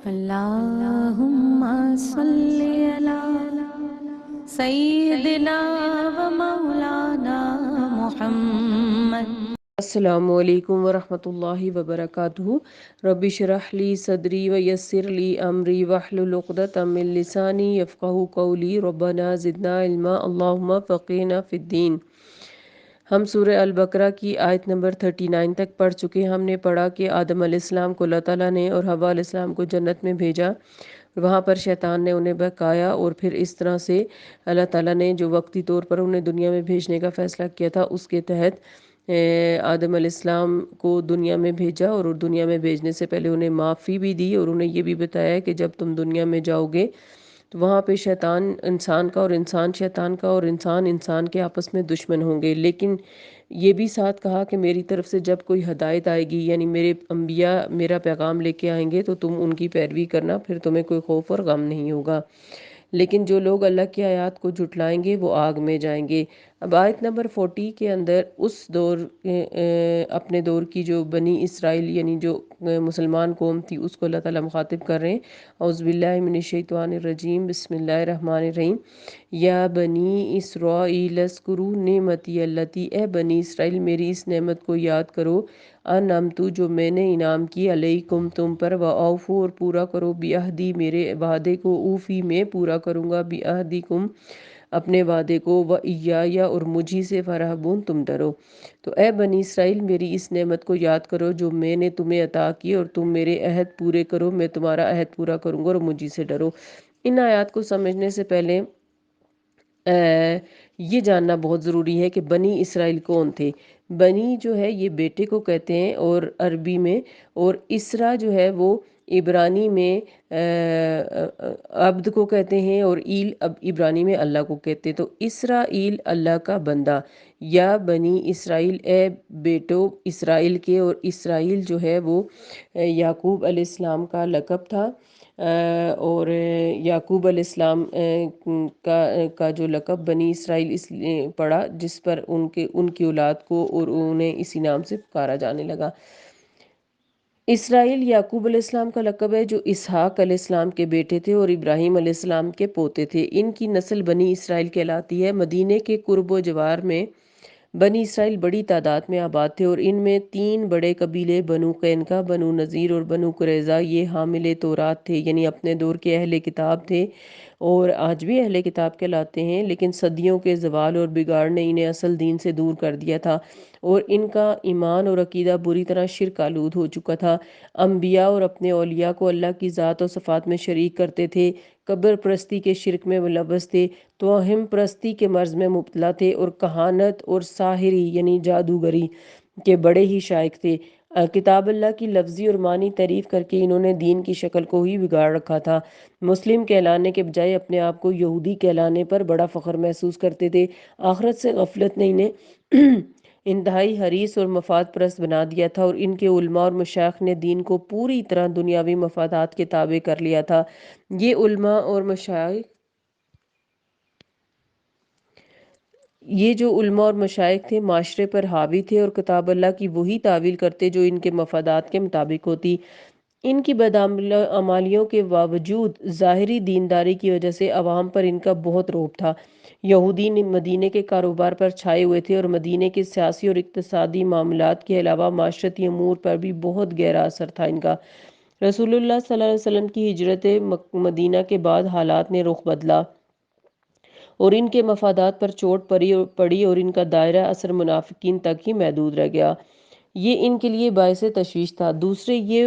اللهم صل على سيدنا ومولانا محمد۔ السلام علیکم ورحمۃ اللہ وبرکاتہ۔ رب اشرح لی صدری ویسر لی امری واحلل عقدۃ من لسانی یفقہوا قولی ربنا زدنا علما اللہم فقہنا فی الدین۔ ہم سورہ البقرہ کی آیت نمبر 39 تک پڑھ چکے۔ ہم نے پڑھا کہ آدم علیہ السلام کو اللہ تعالیٰ نے اور حوا علیہ السلام کو جنت میں بھیجا، وہاں پر شیطان نے انہیں بہکایا اور پھر اس طرح سے اللہ تعالیٰ نے جو وقتی طور پر انہیں دنیا میں بھیجنے کا فیصلہ کیا تھا اس کے تحت آدم علیہ السلام کو دنیا میں بھیجا، اور دنیا میں بھیجنے سے پہلے انہیں معافی بھی دی اور انہیں یہ بھی بتایا کہ جب تم دنیا میں جاؤ گے تو وہاں پہ شیطان انسان کا اور انسان شیطان کا اور انسان انسان کے آپس میں دشمن ہوں گے، لیکن یہ بھی ساتھ کہا کہ میری طرف سے جب کوئی ہدایت آئے گی، یعنی میرے انبیاء میرا پیغام لے کے آئیں گے تو تم ان کی پیروی کرنا، پھر تمہیں کوئی خوف اور غم نہیں ہوگا۔ لیکن جو لوگ اللہ کی آیات کو جھٹلائیں گے وہ آگ میں جائیں گے۔ اب آیت نمبر 40 کے اندر اس دور اپنے دور کی جو بنی اسرائیل یعنی جو مسلمان قوم تھی اس کو اللہ تعالیٰ مخاطب کر رہے ہیں۔ اعوذ باللہ من الشیطان الرجیم، بسم اللہ الرحمن الرحیم۔ یا بنی اسرائیل اذکروا نعمتی اللتی، اے بنی اسرائیل میری اس نعمت کو یاد کرو، انعمت جو میں نے انعام کی، علیکم تم پر، واوفوا اور پورا کرو، بعہدی میرے وعدے کو، اوفی میں پورا کروں گا، بعہدکم اپنے وعدے کو، وإیایا اور مجھی سے، فارہبون تم ڈرو۔ تو اے بنی اسرائیل میری اس نعمت کو یاد کرو جو میں نے تمہیں عطا کی، اور تم میرے عہد پورے کرو، میں تمہارا عہد پورا کروں گا اور مجھی سے ڈرو۔ ان آیات کو سمجھنے سے پہلے یہ جاننا بہت ضروری ہے کہ بنی اسرائیل کون تھے۔ بنی جو ہے یہ بیٹے کو کہتے ہیں اور عربی میں، اور اسرا جو ہے وہ عبرانی میں عبد کو کہتے ہیں، اور ایل عبرانی میں اللہ کو کہتے ہیں۔ تو اسرائیل اللہ کا بندہ، یا بنی اسرائیل اے بیٹو اسرائیل کے، اور اسرائیل جو ہے وہ یعقوب علیہ السلام کا لقب تھا، اور یعقوب علیہ السلام کا جو لقب بنی اسرائیل اس لیے پڑا جس پر ان کی اولاد کو اور انہیں اسی نام سے پکارا جانے لگا۔ اسرائیل یعقوب علیہ السلام کا لقب ہے جو اسحاق علیہ السلام کے بیٹے تھے اور ابراہیم علیہ السلام کے پوتے تھے۔ ان کی نسل بنی اسرائیل کہلاتی ہے۔ مدینے کے قرب و جوار میں بنی اسرائیل بڑی تعداد میں آباد تھے، اور ان میں 3 بڑے قبیلے بنو قینقاع، بنو نذیر اور بنو قریظہ یہ حامل تورات تھے، یعنی اپنے دور کے اہل کتاب تھے، اور آج بھی اہل کتاب کہلاتے ہیں، لیکن صدیوں کے زوال اور بگاڑ نے انہیں اصل دین سے دور کر دیا تھا، اور ان کا ایمان اور عقیدہ بری طرح شرک آلود ہو چکا تھا۔ انبیاء اور اپنے اولیاء کو اللہ کی ذات و صفات میں شریک کرتے تھے، قبر پرستی کے شرک میں ملوث تھے، توہم پرستی کے مرض میں مبتلا تھے، اور کہانت اور ساحری یعنی جادوگری کے بڑے ہی شائق تھے۔ کتاب اللہ کی لفظی اور معنی تعریف کر کے انہوں نے دین کی شکل کو ہی بگاڑ رکھا تھا۔ مسلم کہلانے کے بجائے اپنے آپ کو یہودی کہلانے پر بڑا فخر محسوس کرتے تھے۔ آخرت سے غفلت نے انہیں انتہائی حریص اور مفاد پرست بنا دیا تھا، اور ان کے علماء اور مشائخ نے دین کو پوری طرح دنیاوی مفادات کے تابع کر لیا تھا۔ یہ علماء اور مشائخ تھے معاشرے پر حاوی تھے اور کتاب اللہ کی وہی تعویل کرتے جو ان کے مفادات کے مطابق ہوتی۔ ان کی بدعمالیوں کے باوجود ظاہری دینداری کی وجہ سے عوام پر ان کا بہت رعب تھا۔ یہودی مدینے کے کاروبار پر چھائے ہوئے تھے، اور مدینے کے سیاسی اور اقتصادی معاملات کے علاوہ معاشرتی امور پر بھی بہت گہرا اثر تھا ان کا۔ رسول اللہ صلی اللہ علیہ وسلم کی ہجرت مدینہ کے بعد حالات نے رخ بدلا، اور ان کے مفادات پر چوٹ پڑی اور ان کا دائرہ اثر منافقین تک ہی محدود رہ گیا۔ یہ ان کے لیے باعث تشویش تھا۔ دوسرے یہ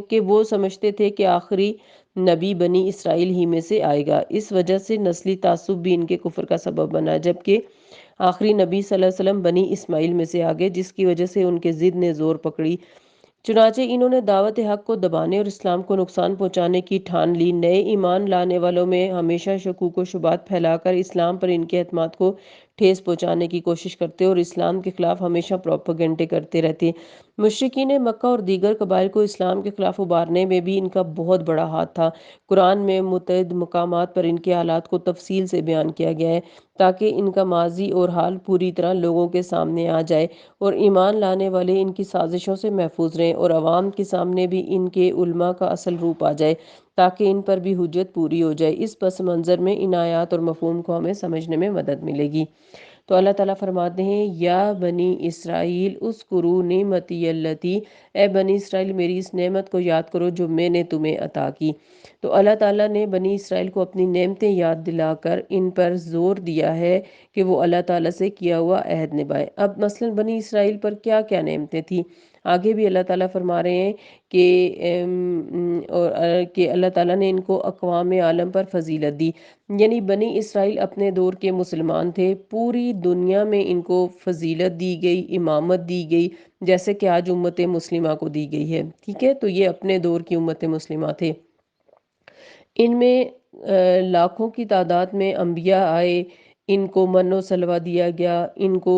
کہ وہ سمجھتے تھے کہ آخری نبی بنی اسرائیل ہی میں سے آئے گا، اس وجہ سے نسلی تعصب بھی ان کے کفر کا سبب بنا، جبکہ آخری نبی صلی اللہ علیہ وسلم بنی اسماعیل میں سے آگے، جس کی وجہ سے ان کے ضد نے زور پکڑی۔ چنانچہ انہوں نے دعوت حق کو دبانے اور اسلام کو نقصان پہنچانے کی ٹھان لی۔ نئے ایمان لانے والوں میں ہمیشہ شکوک و شبہات پھیلا کر اسلام پر ان کے اعتماد کو ٹھیس پہنچانے کی کوشش کرتے اور اسلام کے خلاف ہمیشہ پروپیگنڈے کرتے رہتے۔ مشرکین مکہ اور دیگر قبائل کو اسلام کے خلاف ابھارنے میں بھی ان کا بہت بڑا ہاتھ تھا۔ قرآن میں متعدد مقامات پر ان کے حالات کو تفصیل سے بیان کیا گیا ہے تاکہ ان کا ماضی اور حال پوری طرح لوگوں کے سامنے آ جائے اور ایمان لانے والے ان کی سازشوں سے محفوظ رہیں اور عوام کے سامنے بھی ان کے علماء کا اصل روپ آ جائے تاکہ ان پر بھی حجت پوری ہو جائے۔ اس پس منظر میں ان آیات اور مفہوم کو ہمیں سمجھنے میں مدد ملے گی۔ تو اللہ تعالیٰ فرماتے ہیں یا بنی اسرائیل اذکروا نعمتی اللتی، اے بنی اسرائیل میری اس نعمت کو یاد کرو جو میں نے تمہیں عطا کی۔ تو اللہ تعالیٰ نے بنی اسرائیل کو اپنی نعمتیں یاد دلا کر ان پر زور دیا ہے کہ وہ اللہ تعالیٰ سے کیا ہوا عہد نبھائے۔ اب مثلا بنی اسرائیل پر کیا کیا نعمتیں تھیں؟ آگے بھی اللہ تعالیٰ فرما رہے ہیں کہ اللہ تعالیٰ نے ان کو اقوام عالم پر فضیلت دی، یعنی بنی اسرائیل اپنے دور کے مسلمان تھے، پوری دنیا میں ان کو فضیلت دی گئی، امامت دی گئی، جیسے کہ آج امت مسلمہ کو دی گئی ہے، ٹھیک ہے؟ تو یہ اپنے دور کی امت مسلمہ تھے۔ ان میں لاکھوں کی تعداد میں انبیاء آئے، ان کو من و سلوہ دیا گیا، ان کو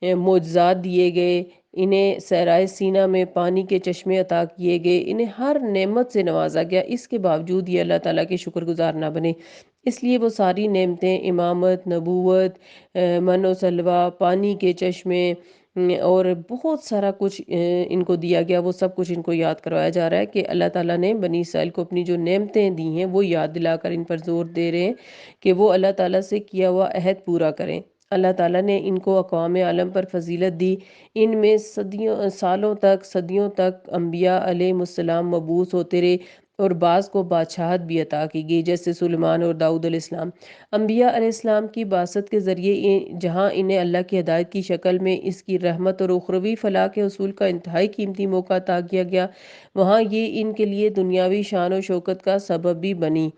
معجزات دیے گئے، انہیں صحرائے سینا میں پانی کے چشمے عطا کیے گئے، انہیں ہر نعمت سے نوازا گیا۔ اس کے باوجود یہ اللہ تعالیٰ کے شکر گزار نہ بنے، اس لیے وہ ساری نعمتیں، امامت، نبوت، من و سلوہ، پانی کے چشمے اور بہت سارا کچھ ان کو دیا گیا، وہ سب کچھ ان کو یاد کروایا جا رہا ہے کہ اللہ تعالیٰ نے بنی اسرائیل کو اپنی جو نعمتیں دی ہیں وہ یاد دلا کر ان پر زور دے رہے ہیں کہ وہ اللہ تعالیٰ سے کیا ہوا عہد پورا کریں۔ اللہ تعالیٰ نے ان کو اقوام عالم پر فضیلت دی، ان میں صدیوں تک انبیاء علیہ السلام مبعوث ہوتے رہے اور بعض کو بادشاہت بھی عطا کی گئی، جیسے سلیمان اور داؤد علیہ السلام۔ انبیاء علیہ السلام کی بعثت کے ذریعے جہاں انہیں اللہ کی ہدایت کی شکل میں اس کی رحمت اور اخروی فلاح کے حصول کا انتہائی قیمتی موقع عطا کیا گیا، وہاں یہ ان کے لیے دنیاوی شان و شوکت کا سبب بھی بنی۔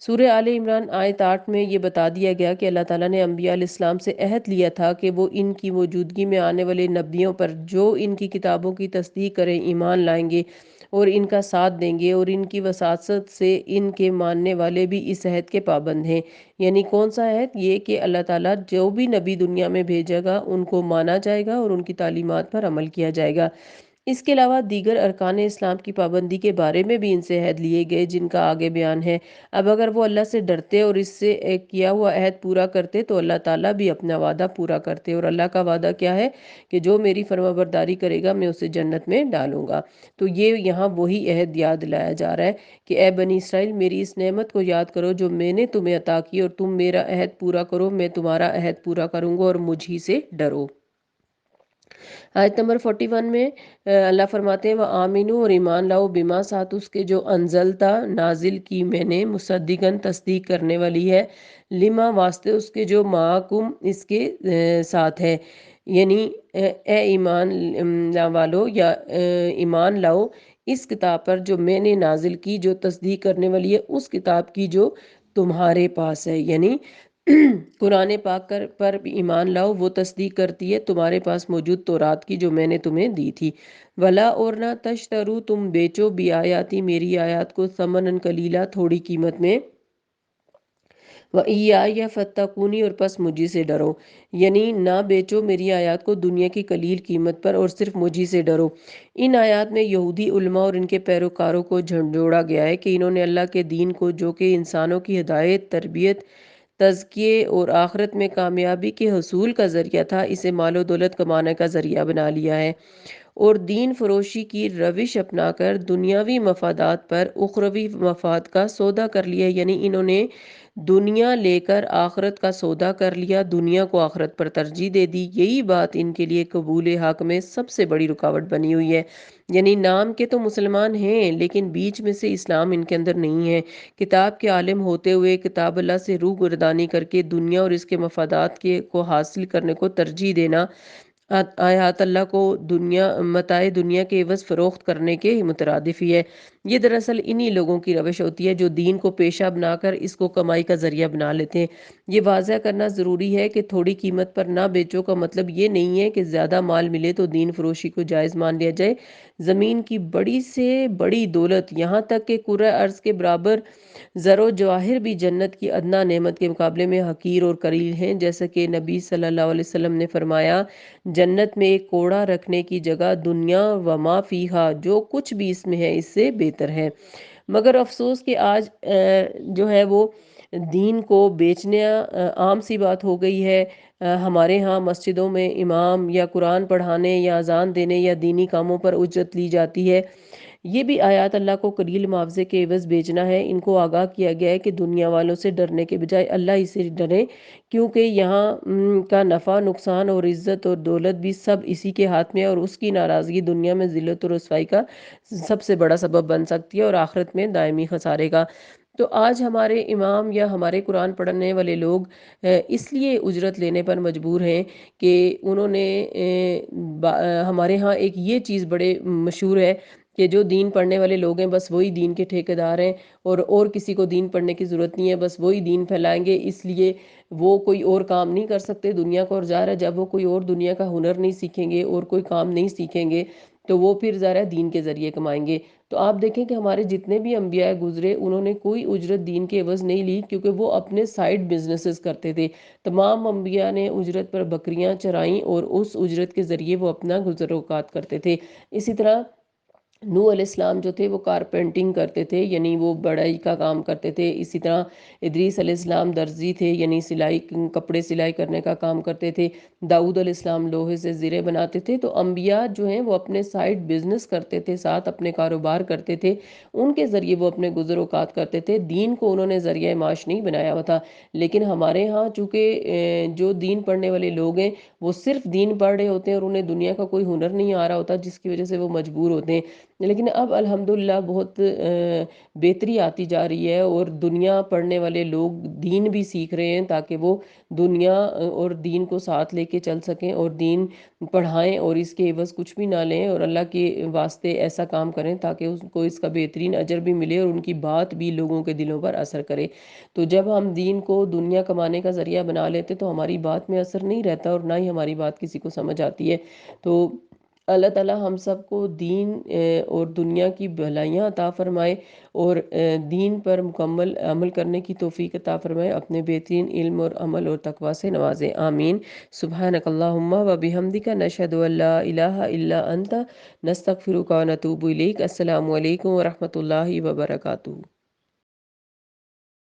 سورہ آل عمران آیت 8 میں یہ بتا دیا گیا کہ اللہ تعالیٰ نے انبیاء علیہ السلام سے عہد لیا تھا کہ وہ ان کی موجودگی میں آنے والے نبیوں پر جو ان کی کتابوں کی تصدیق کریں ایمان لائیں گے اور ان کا ساتھ دیں گے، اور ان کی وساطت سے ان کے ماننے والے بھی اس عہد کے پابند ہیں۔ یعنی کون سا عہد؟ یہ کہ اللہ تعالیٰ جو بھی نبی دنیا میں بھیجے گا ان کو مانا جائے گا اور ان کی تعلیمات پر عمل کیا جائے گا۔ اس کے علاوہ دیگر ارکان اسلام کی پابندی کے بارے میں بھی ان سے عہد لیے گئے جن کا آگے بیان ہے۔ اب اگر وہ اللہ سے ڈرتے اور اس سے کیا ہوا عہد پورا کرتے تو اللہ تعالیٰ بھی اپنا وعدہ پورا کرتے، اور اللہ کا وعدہ کیا ہے کہ جو میری فرما برداری کرے گا میں اسے جنت میں ڈالوں گا۔ تو یہ یہاں وہی عہد یاد دلایا جا رہا ہے کہ اے بنی اسرائیل میری اس نعمت کو یاد کرو جو میں نے تمہیں عطا کی، اور تم میرا عہد پورا کرو، میں تمہارا عہد پورا کروں گا، اور مجھ ہی سے ڈرو۔ آیت نمبر 41 میں اللہ فرماتے ہیں وَآمِنُوا، اور ایمان لاؤ، بما ساتھ اس کے جو انزلتا نازل کی میں نے، مصدقاً تصدیق کرنے والی ہے، لما واسطے اس کے جو معکم اس کے ساتھ ہے، یعنی اے ایمان والو یا ایمان لاؤ اس کتاب پر جو میں نے نازل کی، جو تصدیق کرنے والی ہے اس کتاب کی جو تمہارے پاس ہے، یعنی قرآن پاک پر ایمان لاؤ، وہ تصدیق کرتی ہے تمہارے پاس موجود تورات کی جو میں نے تمہیں دی تھی۔ ولا، اور نہ تشترو تم بیچو بھی آیاتی میری آیات کو ثمناً قلیلا تھوڑی قیمت میں، وَإِيَّايَ فَاتَّقُونِ، اور پس مجھے سے ڈرو، یعنی نہ بیچو میری آیات کو دنیا کی قلیل قیمت پر اور صرف مجھے سے ڈرو۔ ان آیات میں یہودی علماء اور ان کے پیروکاروں کو جھنڈوڑا گیا ہے کہ انہوں نے اللہ کے دین کو جو کہ انسانوں کی ہدایت، تربیت، تزکیے اور آخرت میں کامیابی کے حصول کا ذریعہ تھا، اسے مال و دولت کمانے کا ذریعہ بنا لیا ہے، اور دین فروشی کی روش اپنا کر دنیاوی مفادات پر اخروی مفاد کا سودا کر لیا، یعنی انہوں نے دنیا لے کر آخرت کا سودا کر لیا، دنیا کو آخرت پر ترجیح دے دی۔ یہی بات ان کے لیے قبول حق میں سب سے بڑی رکاوٹ بنی ہوئی ہے، یعنی نام کے تو مسلمان ہیں لیکن بیچ میں سے اسلام ان کے اندر نہیں ہے۔ کتاب کے عالم ہوتے ہوئے کتاب اللہ سے روگردانی کر کے دنیا اور اس کے مفادات کو حاصل کرنے کو ترجیح دینا آیات اللہ کو متاع دنیا کے عوض فروخت کرنے کے مترادف ہی ہے۔ یہ دراصل انہی لوگوں کی روش ہوتی ہے جو دین کو پیشہ بنا کر اس کو کمائی کا ذریعہ بنا لیتے ہیں۔ یہ واضح کرنا ضروری ہے کہ تھوڑی قیمت پر نہ بیچو کا مطلب یہ نہیں ہے کہ زیادہ مال ملے تو دین فروشی کو جائز مان لیا جائے۔ زمین کی بڑی سے بڑی دولت، یہاں تک کہ کرۂ ارض کے برابر زر و جواہر بھی جنت کی ادنا نعمت کے مقابلے میں حقیر اور قلیل ہیں، جیسا کہ نبی صلی اللہ علیہ وسلم نے فرمایا، جنت میں ایک کوڑا رکھنے کی جگہ دنیا و ما فیہا، جو کچھ بھی اس میں ہے اس سے بہتر ہے۔ مگر افسوس کہ آج جو ہے وہ دین کو بیچنا عام سی بات ہو گئی ہے۔ ہمارے ہاں مسجدوں میں امام یا قرآن پڑھانے یا اذان دینے یا دینی کاموں پر اجرت لی جاتی ہے۔ یہ بھی آیات اللہ کو قلیل معاوضے کے عوض بیچنا ہے۔ ان کو آگاہ کیا گیا ہے کہ دنیا والوں سے ڈرنے کے بجائے اللہ ہی سے ڈریں، کیونکہ یہاں کا نفع نقصان اور عزت اور دولت بھی سب اسی کے ہاتھ میں ہے، اور اس کی ناراضگی دنیا میں ذلت اور رسوائی کا سب سے بڑا سبب بن سکتی ہے اور آخرت میں دائمی خسارے کا۔ تو آج ہمارے امام یا ہمارے قرآن پڑھنے والے لوگ اس لیے اجرت لینے پر مجبور ہیں کہ انہوں نے ہمارے ہاں ایک یہ چیز بڑے مشہور ہے کہ جو دین پڑھنے والے لوگ ہیں بس وہی دین کے ٹھیکیدار ہیں، اور کسی کو دین پڑھنے کی ضرورت نہیں ہے، بس وہی دین پھیلائیں گے، اس لیے وہ کوئی اور کام نہیں کر سکتے دنیا کو۔ اور ظاہر ہے جب وہ کوئی اور دنیا کا ہنر نہیں سیکھیں گے اور کوئی کام نہیں سیکھیں گے تو وہ پھر ظاہر ہے دین کے ذریعے کمائیں گے۔ تو آپ دیکھیں کہ ہمارے جتنے بھی انبیاء گزرے انہوں نے کوئی اجرت دین کے عوض نہیں لی، کیونکہ وہ اپنے سائیڈ بزنسز کرتے تھے۔ تمام انبیاء نے اجرت پر بکریاں چرائیں اور اس اجرت کے ذریعے وہ اپنا گزر اوقات کرتے تھے۔ اسی طرح نوح علیہ السلام جو تھے وہ کارپینٹنگ کرتے تھے، یعنی وہ بڑھئی کا کام کرتے تھے۔ اسی طرح ادریس علیہ السلام درزی تھے، یعنی کپڑے سلائی کرنے کا کام کرتے تھے۔ داؤد علیہ السلام لوہے سے زرے بناتے تھے۔ تو انبیاء جو ہیں وہ اپنے سائیڈ بزنس کرتے تھے، ساتھ اپنے کاروبار کرتے تھے، ان کے ذریعے وہ اپنے گزر اوقات کرتے تھے۔ دین کو انہوں نے ذریعہ معاش نہیں بنایا ہوا تھا۔ لیکن ہمارے ہاں چونکہ جو دین پڑھنے والے لوگ ہیں وہ صرف دین پڑھ رہے ہوتے ہیں اور انہیں دنیا کا کوئی ہنر نہیں آ رہا ہوتا، جس کی وجہ سے وہ مجبور ہوتے ہیں۔ لیکن اب الحمدللہ بہت بہتری آتی جا رہی ہے، اور دنیا پڑھنے والے لوگ دین بھی سیکھ رہے ہیں تاکہ وہ دنیا اور دین کو ساتھ لے کے چل سکیں اور دین پڑھائیں اور اس کے عوض کچھ بھی نہ لیں، اور اللہ کے واسطے ایسا کام کریں تاکہ اس کو اس کا بہترین اجر بھی ملے اور ان کی بات بھی لوگوں کے دلوں پر اثر کرے۔ تو جب ہم دین کو دنیا کمانے کا ذریعہ بنا لیتے تو ہماری بات میں اثر نہیں رہتا، اور نہ ہی ہماری بات کسی کو سمجھ آتی ہے۔ تو اللہ تعالی ہم سب کو دین اور دنیا کی بھلائیاں عطا فرمائے، اور دین پر مکمل عمل کرنے کی توفیق عطا فرمائے، اپنے بہترین علم اور عمل اور تقوی سے نوازے، آمین۔ سبحانک اللہم و بحمدک، نشہد ان لا الہ الا انت، نستغفرک و نتوب الیک۔ السلام علیکم ورحمۃ اللہ وبرکاتہ۔